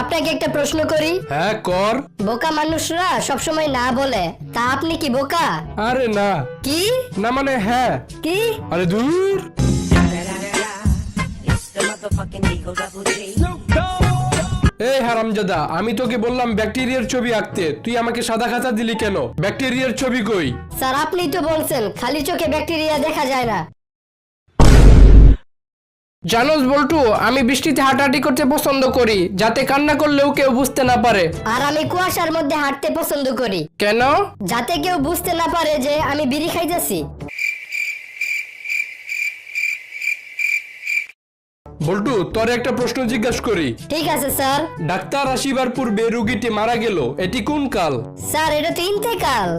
আপনাকে একটা প্রশ্ন করি। হ্যাঁ কর। বোকা মানুষরা সবসময় না বলে, তা আপনি কি বোকা? আরে না। কি না মানে হ্যাঁ। কি? আরে দূর। এই হারামজাদা, আমি তোকে বললাম ব্যাকটেরিয়ার ছবি আঁকতে, তুই আমাকে সাদা খাতা দিলি কেন? ব্যাকটেরিয়ার ছবি কই? স্যার আপনি তো বলছেন খালি চোখে ব্যাকটেরিয়া দেখা যায় না। জানোস বল্টু, আমি বৃষ্টিতে হাঁটাহাঁটি করতে পছন্দ করি, যাতে কান্না করলেও কেউ বুঝতে না পারে। আর আমি কুয়াশার মধ্যে হাঁটতে পছন্দ করি, কেন? যাতে কেউ বুঝতে না পারে যে আমি বিড়ি খাইতেছি। বল্টু, তোর একটা প্রশ্ন জিজ্ঞাসা করি। ঠিক আছে স্যার। ডাক্তার আসিবার পূর্বে রোগীটি মারা গেল, এটি কোন কাল? স্যার এটা তো ইন্তেকাল।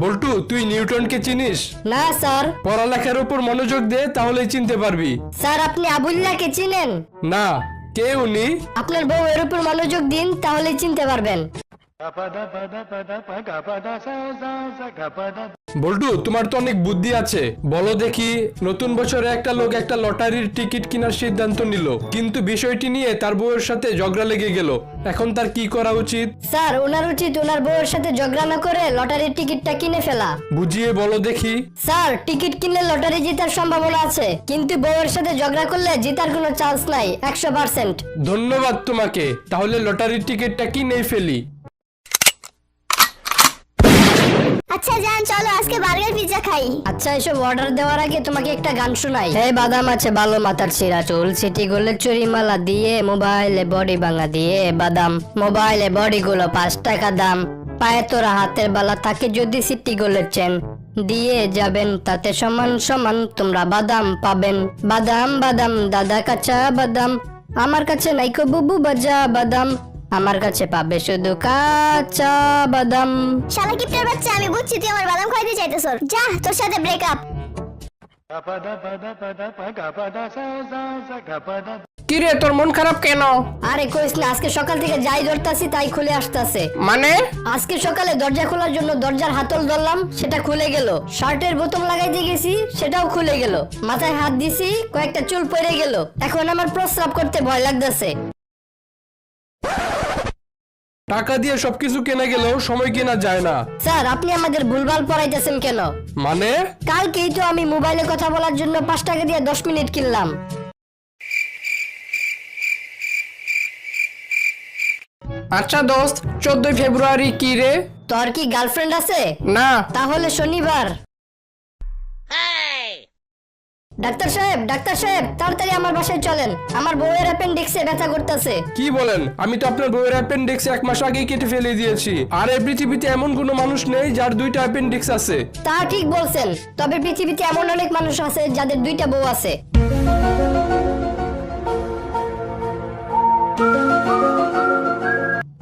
বল্টু, তুই নিউটনকে চিনিস? না স্যার। পড়ালেখার উপর মনোযোগ দে, তাহলেই চিনতে পারবি। স্যার আপনি আবুল্লাহকে চিনেন? না। কে উনি? আপনার বউ এর উপর মনোযোগ দিন, তাহলেই চিনতে পারবেন। বল্টু, তোমার তো অনেক বুদ্ধি আছে, বলো দেখি। নতুন বছরে একটা লোক একটা লটারির টিকিট কেনার সিদ্ধান্ত নিল, কিন্তু বিষয়টি নিয়ে তার বউয়ের সাথে ঝগড়া লেগে গেল। এখন তার কি করা উচিত? স্যার ওনার উচিত ওনার বউয়ের সাথে ঝগড়া না করে লটারির টিকিটটা কিনে ফেলা। বুঝিয়ে বলো দেখি। স্যার টিকিট কিনলে লটারি জেতার সম্ভাবনা আছে, কিন্তু বউয়ের সাথে ঝগড়া করলে জেতার কোনো চান্স নাই, 100%। ধন্যবাদ তোমাকে, তাহলে লটারির টিকিটটা কিনেই ফেলি। আচ্ছা যান, চলো আজকে বার্গার পিৎজা খাই। আচ্ছা এসব অর্ডার দেওয়ার আগে তোমাকে একটা গান শোনাই। এই বাদাম আছে ভালো মাথার ছিঁড়া চুল, সিটি গোলের চুরি মালা দিয়ে, মোবাইলে বডি ভাঙা দিয়ে বাদাম, মোবাইলে বডি গুলো 5 টাকা দাম, পায়ে তোরা হাতের বালা থাকে যদি সিটি গোলের চেন দিয়ে যাবেন, তাতে সমান সমান তোমরা বাদাম পাবেন। বাদাম বাদাম দাদা কাঁচা বাদাম, আমার কাছে নাইকো বুবু বাজা বাদাম, আমার কাছে পাবে শুধু কাঁচা বাদাম। শালা কিপটার বাচ্চা, আমি বুঝছি তুই আমার বাদাম খাইতে চাইতেছ। যা, তোর সাথে ব্রেকআপ। কিরে, তোর মন খারাপ কেন? আরে কইস না, আজকে সকাল থেকে যাই ধরতাছি তাই খুলে আসতেছে। মানে? আজকে সকালে দরজা খোলার জন্য দরজার হাতল ধরলাম, সেটা খুলে গেল। শার্টের বোতাম লাগাইতে গেছি, সেটাও খুলে গেল। মাথায় হাত দিছি, কয়েকটা চুল পড়ে গেল। এখন আমার প্রস্রাব করতে ভয় লাগতেছে। টাকা দিয়ে সবকিছু কেনা গেলেও সময় কেনা যায় না। স্যার আপনি আমাদের ভুলভাল পড়াইতেছেন কেন? মানে? কালকেই তো আমি মোবাইলে কথা বলার জন্য 5 টাকা দিয়ে 10 মিনিট কিনলাম। আচ্ছা দোস্ত, 14 ফেব্রুয়ারি কি রে? তোর কি গার্লফ্রেন্ড আছে? না। তাহলে শনিবার। ডাক্তার সাহেব তাড়াতাড়ি আমার বাসায় চলেন, আমার বউয়ের অ্যাপেন্ডিক্সে ব্যথা করতেছে। কি বলেন? আমি তো আপনার বউয়ের অ্যাপেন্ডিক্স 1 মাস আগেই কেটে ফেলে দিয়েছি। আর এই পৃথিবীতে এমন কোনো মানুষ নেই যার 2টা অ্যাপেন্ডিক্স আছে। তা ঠিক বলছেন, তবে পৃথিবীতে এমন অনেক মানুষ আছে যাদের 2টা বউ আছে।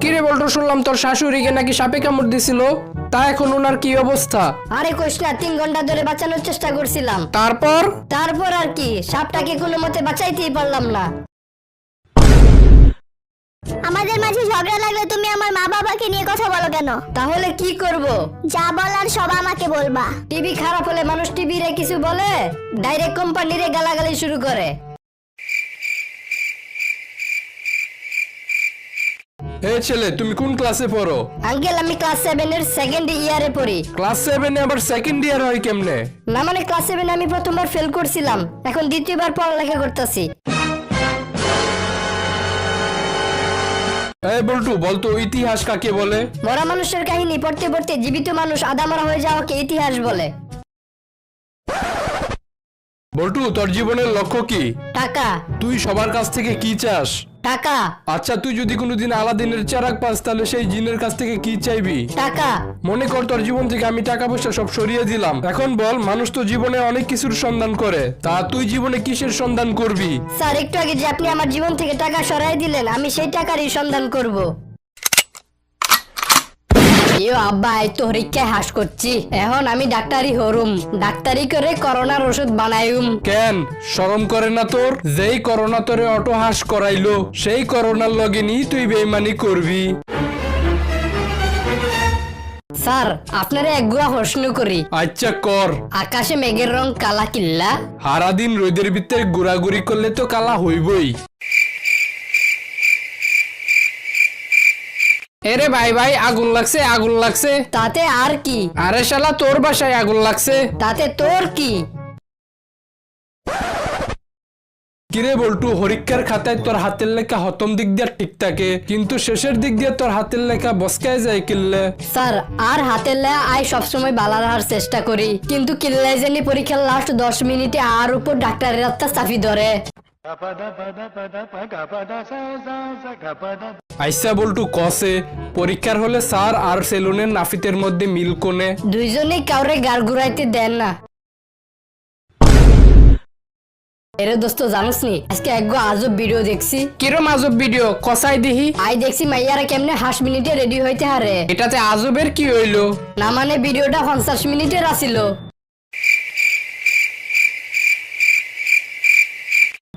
কিরে বল্টু, শুনলাম তোর শাশুড়িকে নাকি সাপে কামড় দিছিল, তা এখন ওনার কি অবস্থা? আরে কইস না, 3 ঘন্টা ধরে বাঁচানোর চেষ্টা করছিলাম। তারপর আর কি, সাপটাকে কোনো মতে বাঁচাইতেই পারলাম না। আমাদের মাঝে ঝগড়া লাগলে তুমি আমার মা বাবাকে নিয়ে কথা বলো কেন? তাহলে কি করব? যা বলার সব আমাকে বলবা। টিভি খারাপ হলে মানুষ টিভি রে কিছু বলে, ডাইরেক্ট কোম্পানিরে গালাগালি শুরু করে। এই ছেলে, তুমি কোন ক্লাসে পড়ো? আঙ্কেল আমি ক্লাস 7 এর সেকেন্ড ইয়ারে পড়ি। ক্লাস 7 এ আবার সেকেন্ড ইয়ার হয় কেমনে? না মানে ক্লাস 7 আমি প্রথমবার ফেল করছিলাম, এখন দ্বিতীয়বার পড়ালেখা করতেছি। এই বল্টু, বলতো ইতিহাস কাকে বলে? মরা মানুষের কাহিনী পড়তে পড়তে জীবিত মানুষ আদামরা হয়ে যাওয়াকে ইতিহাস বলে। বল্টু, তোর জীবনের লক্ষ্য কি? টাকা। তুই সবার কাছ থেকে কি চাস? টাকা। আচ্ছা, তুই যদি কোনোদিন আলাদিনের চেরাগ পাস, তাহলে সেই জিনের কাছ থেকে কি চাইবি? টাকা। মনে কর তোর জীবন থেকে আমি টাকা পয়সা সব সরিয়ে দিলাম। এখন বল, মানুষ তো জীবনে অনেক কিছুর সন্ধান করে, তা তুই জীবনে কিসের সন্ধান করবি? স্যার একটু আগে যে আপনি আমার জীবন থেকে টাকা সরাই দিলেন, আমি সেই টাকারই সন্ধান করব। ইয়ো আব্বা, এই তো হরিক্ষায় হাস করছি, এখন আমি ডাক্তারি হরুম, ডাক্তারি করে করোনার ওষুধ বানাইম। কেন শরম করে না তোর? যেই করোনা তোরে অটো হাস করাইলো, সেই করোনার লগে নি তুই বেইমানি করবি? স্যার আপনারা এক গুয়া প্রশ্ন করি। আচ্ছা কর। আকাশে মেঘের রং কালা কিল্লা, সারাদিন রোদের ভিতরে ঘোরাঘুরি করলে তো কালা হইবই। এরে ভাই ভাই, আগুন লাগছে, আগুন লাগছে। তাতে আর কি? আরে শালা, তোর বাসায় আগুন লাগছে। তাতে তোর কি? কিরে বল্টু, পরীক্ষার খাতায় তোর হাতের লেখা হতম দিক দিয়ে ঠিক থাকে, কিন্তু শেষের দিক দিয়ে তোর হাতের লেখা বসকায় যায় কিল্লে। স্যার, আর হাতের লেখা আই সবসময় বালা রাখার চেষ্টা করি, কিন্তু কিল্লাই জানি পরীক্ষার লাস্ট 10 মিনিটে আর উপর ডাক্তারের রাস্তা চাপি ধরে। আইসা বল্টু কসে, পরীক্ষার হলে স্যার আর সেলুনের নাফিতের মধ্যে মিল কোনে? দুইজনেই কাউরে গার ঘুরাইতে দেন না। এরে দোস্ত, জানোস নি আজকে এক আজব ভিডিও দেখছি। কিরম আজব ভিডিও? কসাই দিহি। আই দেখছি মাইয়ারা কেমনে 8 মিনিটে রেডি হইতে হারে। এটাতে আজবের কি হইলো? না মানে ভিডিওটা 50 মিনিটের আছিল।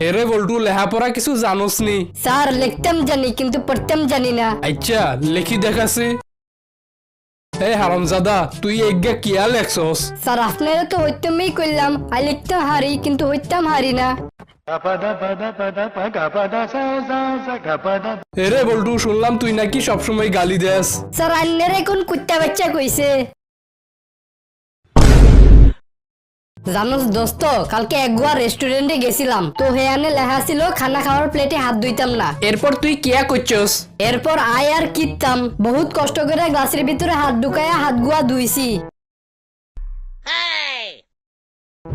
এরে বল্টু, লেহাপড়া কিছু জানোস নি? স্যার, লিখতাম জানি কিন্তু পড়তাম জানি না। আচ্ছা, লেখি দেখাছি। এই হারামজাদা, তুই এগা কিয়া লেখছস? স্যার, আপনারা তো হইতামই কইলাম, আই লিখতাম হারি কিন্তু হইতাম হারি না। এরে বল্টু, শুনলাম তুই নাকি সবসময় গালি দেস। স্যার, আন্নের এখন কুত্তা বাচ্চা কইছে। জানোস দোস্ত, কালকে একবার রেস্টুরেন্টে গেছিলাম, তো হেয়ানে লেখা ছিল খানা খাওয়ার প্লেটে হাত ধুইতাম না। এরপর তুই কিয়া করছস? এরপর আয় আর কিতাম, বহুত কষ্ট করে গ্লাসের ভিতরে হাত ঢুকায়া হাত গুয়া ধুইছি।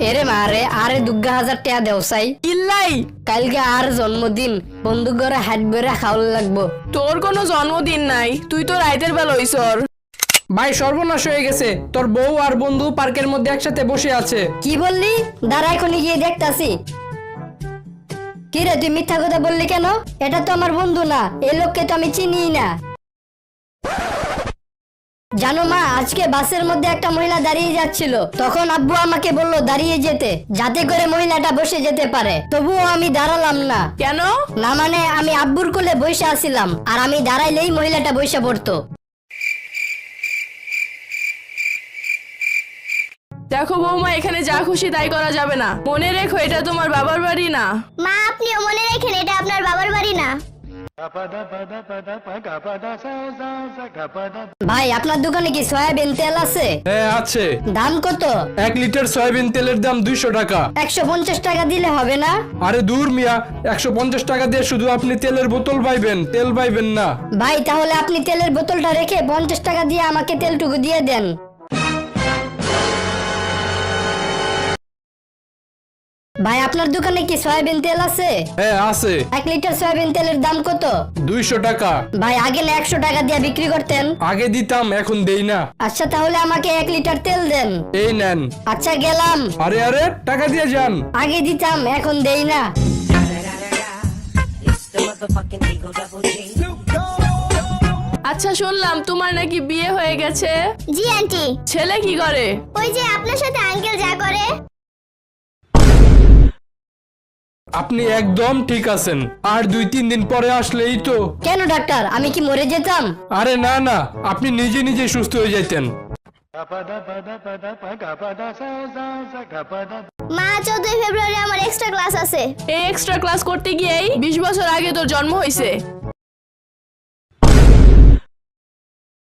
এরে মারে, আরে 2000 টাকা দেওসাই কিল্লাই, কালকে আর জন্মদিন, বন্ধু ঘরে হাত বেড়ে খাওয়ার লাগবো। তোর কোনো জন্মদিন নাই, তুই তো রাইতের বেলা হইছর। ভাই, সর্বনাশ হয়ে গেছে। তোর বউ আর বন্ধু পার্কের মধ্যে একসাথে বসে আছে। কি বললি? দাঁড়া, এখনই গিয়ে দেখতাছি। কি রে, তুই মিথ্যা কথা বললি কেন? এটা তো আমার বন্ধু না, এই লোককে তো আমি চিনি না। জানো মা, আজকে বাসের মধ্যে একটা মহিলা দাঁড়িয়ে যাচ্ছিল, তখন আব্বু আমাকে বললো দাঁড়িয়ে যেতে, যাতে করে মহিলাটা বসে যেতে পারে। তবুও আমি দাঁড়ালাম না। কেন? না মানে আমি আব্বুর কোলে বসে আছিলাম, আর আমি দাঁড়াইলেই মহিলাটা বসে পড়তো। দেখো বৌমা, এখানে যা খুশি তাই করা যাবে না। মনে রেখো, এটা তোমার বাবার বাড়ি না। মা, আপনিও মনে রাখেন এটা আপনার বাবার বাড়ি না। ভাই, আপনার দোকানে কি সয়াবিন তেল আছে? হ্যাঁ আছে। দাম কত? 1 লিটার সয়াবিন তেলের দাম 200 টাকা। 150 টাকা দিলে হবে না? আরে দূর মিয়া, 150 টাকা দিয়ে শুধু আপনি তেলের বোতল পাইবেন, তেল পাইবেন না। ভাই, তাহলে আপনি তেলের বোতলটা রেখে 50 টাকা দিয়ে আমাকে তেলটুকু দিয়ে দেন। ভাই, আপনার দোকানে কি সয়াবিন তেল আছে? হ্যাঁ আছে। 1 লিটার সয়াবিন তেলের দাম কত? 200 টাকা। ভাই, আগে না 100 টাকা দিয়ে বিক্রি করতেন। আগে দিতাম, এখন দেই না। আচ্ছা, তাহলে আমাকে 1 লিটার তেল দেন। এই নেন। আচ্ছা, গেলাম। আরে আরে, টাকা দিয়ে যান। আগে দিতাম, এখন দেই না। আচ্ছা, শুনলাম তোমার নাকি বিয়ে হয়ে গেছে। জি আন্টি। ছেলে কি করে? ওই যে আপনার সাথে আঙ্কেল যা করে। আপনি একদম ঠিক আছেন, আর 2-3 দিন পরে আসলেই তো। কেন ডাক্তার, আমি কি মরে যেতাম? আরে না না, আপনি নিজে নিজে সুস্থ হয়ে যাইতেন। মা, 14 ফেব্রুয়ারি আমার এক্সট্রা ক্লাস আছে। এই এক্সট্রা ক্লাস করতে গিয়েই 20 বছর আগে তোর জন্ম হয়েছে।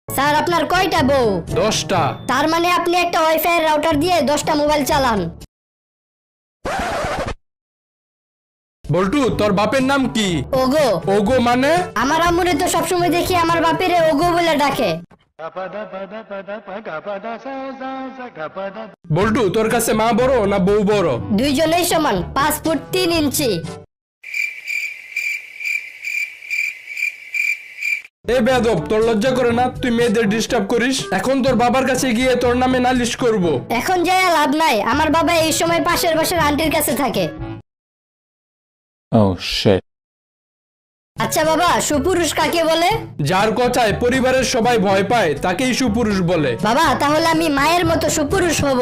স্যার, আপনার কয়টা বউ? 10টা। তার মানে আপনি একটা ওয়াইফাই রাউটার দিয়ে 10টা মোবাইল চালান। বল্টু, তোর বাপের নাম কি? ওগো। ওগো মানে? আমার আম্মুরে তো সবসময় দেখি আমার বাপেরে ওগো বলে ডাকে। বল্টু, তোর কাছে মা বড় না বউ বড়? দুইজনেই সমান, 5 ফুট 3 ইঞ্চি। এ বেয়াদব, তোর লজ্জা করে না? তুই মেয়েদের ডিস্টার্ব করিস। এখন তোর বাবার কাছে গিয়ে তোর নামে নালিশ করব। এখন যাই লাভ নাই, আমার বাবা এই সময় পাশের বাসার আন্টির কাছে থাকে। Oh shit. আচ্ছা বাবা, সুপুরুষ কাকে বলে? যার কথায় পরিবারের সবাই ভয় পায় তাকেই সুপুরুষ বলে। বাবা, তাহলে আমি মায়ের মতো সুপুরুষ হব।